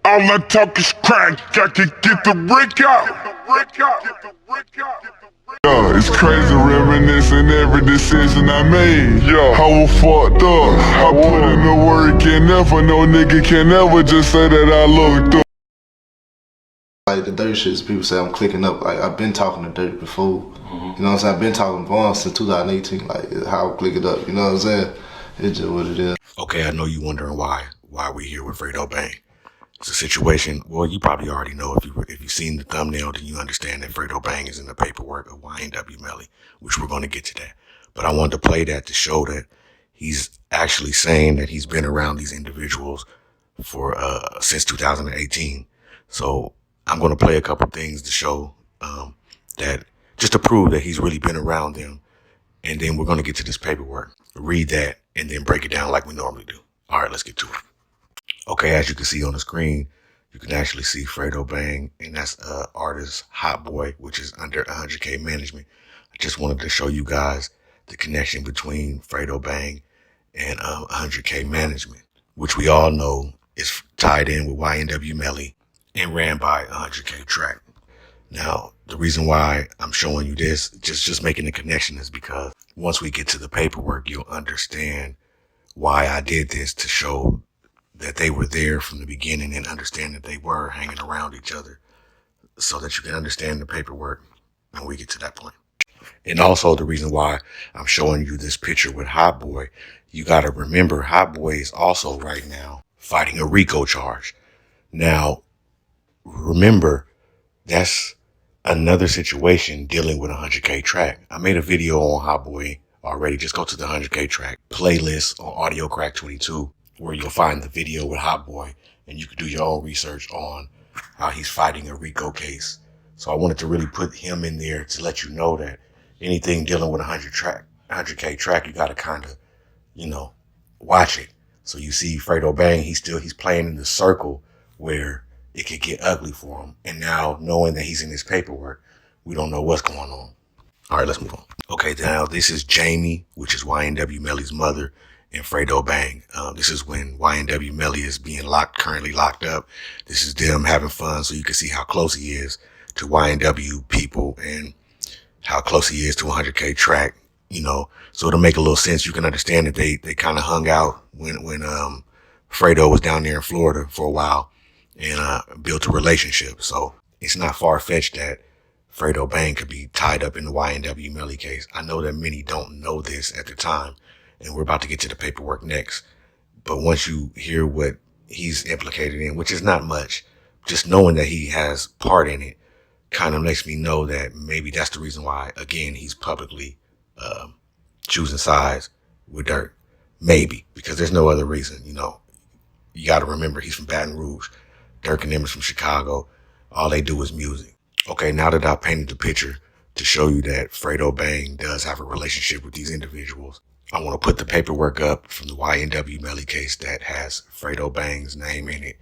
All I talk is crack, I can get the RICO. Yeah, it's crazy reminiscing every decision I made. Yeah, I was fucked up. I put in the work and never, no nigga can ever just say that I looked up. Like the dirt shits, people say I'm clicking up. Like I've been talking to dirt before. You know what I'm saying? I've been talking to Vaughn since 2018. Like how I click it up. You know what I'm saying? It's just what it is. Okay, I know you wondering why we here with Fredo Bang. It's a situation. Well, you probably already know if you've seen the thumbnail, then you understand that Fredo Bang is in the paperwork of YNW Melly, which we're going to get to that. But I wanted to play that to show that he's actually saying that he's been around these individuals for since 2018. So I'm going to play a couple things to show that, just to prove that he's really been around them. And then we're going to get to this paperwork, read that, and then break it down like we normally do. All right, let's get to it. Okay, as you can see on the screen, you can actually see Fredo Bang, and that's artist Hot Boy, which is under 100K management. I just wanted to show you guys the connection between Fredo Bang and 100K management, which we all know is tied in with YNW Melly and ran by 100K track. Now, the reason why I'm showing you this, just making the connection, is because once we get to the paperwork, you'll understand why I did this, to show that they were there from the beginning and understand that they were hanging around each other, so that you can understand the paperwork when we get to that point. And also the reason why I'm showing you this picture with Hot Boy, you got to remember Hot Boy is also right now fighting a RICO charge. Now, remember, that's another situation dealing with 100K track. I made a video on Hot Boy already. Just go to the 100K track playlist on Audio Crack 22, where you'll find the video with Hot Boy, and you can do your own research on how he's fighting a RICO case. So I wanted to really put him in there to let you know that anything dealing with 100K track, you got to kind of, watch it. So you see Fredo Bang, he's playing in the circle where it could get ugly for him. And now, knowing that he's in his paperwork, we don't know what's going on. All right, let's move on. Okay, now this is Jamie, which is YNW Melly's mother, and Fredo Bang. This is when YNW Melly is being currently locked up. This is them having fun, so you can see how close he is to YNW people and how close he is to 100K track. So it'll make a little sense. You can understand that they kind of hung out when Fredo was down there in Florida for a while and built a relationship. So it's not far-fetched that Fredo Bang could be tied up in the YNW Melly case. I know that many don't know this at the time, and we're about to get to the paperwork next. But once you hear what he's implicated in, which is not much, just knowing that he has part in it kind of makes me know that maybe that's the reason why, again, he's publicly choosing sides with Dirt. Maybe, because there's no other reason. You got to remember, he's from Baton Rouge. Dirk and them is from Chicago. All they do is music. Okay, now that I painted the picture to show you that Fredo Bang does have a relationship with these individuals, I want to put the paperwork up from the YNW Melly case that has Fredo Bang's name in it.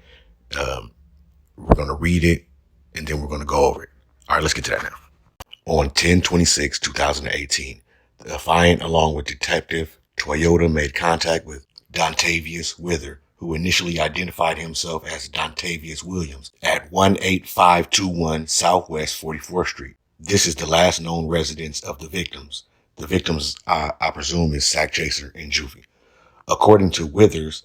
We're going to read it, and then we're going to go over it. All right, let's get to that now. On 10/26/2018, the Defiant, along with Detective Toyota, made contact with Dontavius Wither, who initially identified himself as Dontavius Williams, at 18521 Southwest 44th Street. This is the last known residence of the victims. The victims, I presume, is Sack Chaser and Juvie. According to Withers,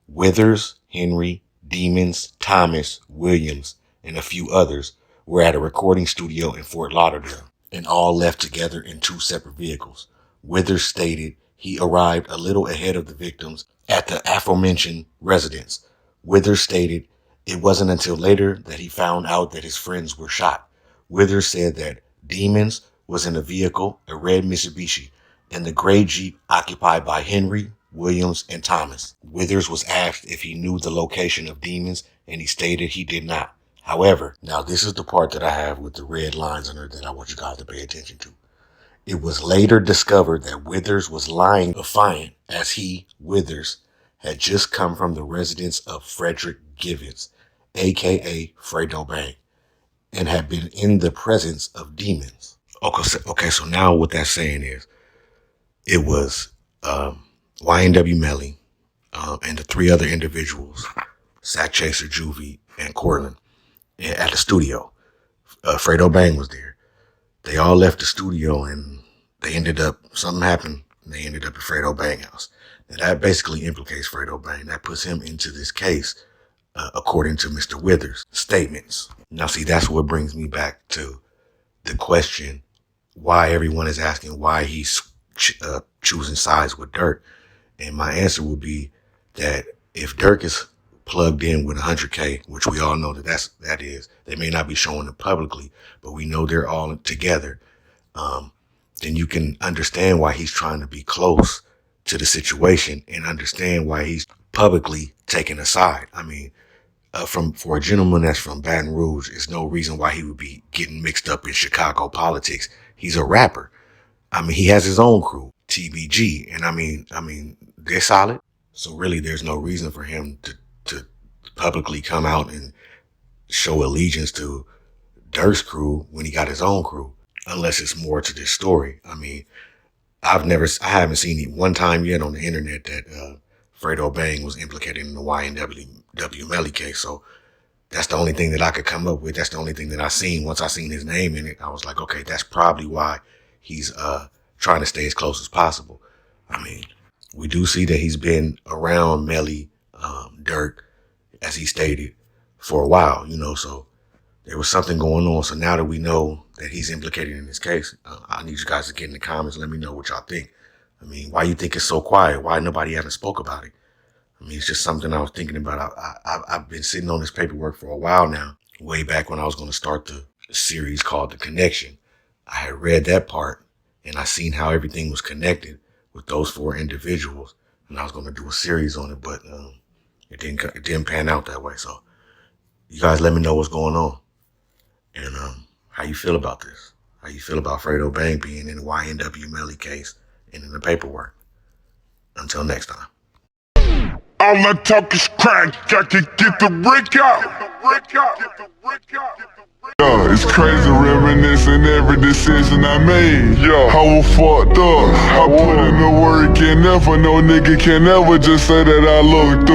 Withers, Henry, Demons, Thomas, Williams, and a few others were at a recording studio in Fort Lauderdale, and all left together in two separate vehicles. Withers stated he arrived a little ahead of the victims at the aforementioned residence. Withers stated it wasn't until later that he found out that his friends were shot. Withers said that Demons was in a vehicle, a red Mitsubishi, and the gray Jeep occupied by Henry, Williams, and Thomas. Withers was asked if he knew the location of Demons, and he stated he did not. However, now this is the part that I have with the red lines under that I want you guys to pay attention to. It was later discovered that Withers was lying defiant, as he, Withers, had just come from the residence of Frederick Givens, aka Fredo Bang, and had been in the presence of Demons. Okay, so now what that's saying is, it was YNW Melly and the three other individuals Sack Chaser, Juvie, and Cortland at the studio. Fredo Bang was there. They all left the studio and they ended up, something happened, and they ended up at Fredo Bang house. Now that basically implicates Fredo Bang. That puts him into this case, according to Mr. Withers' statements. Now see, that's what brings me back to the question, why everyone is asking why he's choosing sides with Dirk. And my answer would be that if Dirk is plugged in with 100K, which we all know that is, they may not be showing it publicly, but we know they're all together, then you can understand why he's trying to be close to the situation and understand why he's publicly taking a side. I mean, for a gentleman that's from Baton Rouge, there's no reason why he would be getting mixed up in Chicago politics. He's a rapper. I mean, he has his own crew, TBG, and I mean, they're solid. So really, there's no reason for him to publicly come out and show allegiance to Dirk's crew when he got his own crew, unless it's more to this story. I mean, I haven't seen it one time yet on the internet that Fredo Bang was implicated in the YNW Melly case. So that's the only thing that I could come up with. That's the only thing that I seen. Once I seen his name in it, I was like, okay, that's probably why he's trying to stay as close as possible. I mean, we do see that he's been around Melly, Dirk, as he stated, for a while, you know, so there was something going on. So now that we know that he's implicated in this case, I need you guys to get in the comments and let me know what y'all think. I mean, why you think it's so quiet? Why nobody haven't spoke about it? I mean, it's just something I was thinking about. I've been sitting on this paperwork for a while now, way back when I was going to start the series called The Connection. I had read that part and I seen how everything was connected with those 4 individuals, and I was going to do a series on it, but it didn't pan out that way. So you guys let me know what's going on and how you feel about this. How you feel about Fredo Bang being in the YNW Melly case and in the paperwork. Until next time. All I talk is crack, I can get the RICO. Yeah, it's crazy reminiscing every decision I made. Yeah, I was fucked up. I put in the work and never no nigga can ever just say that I looked up.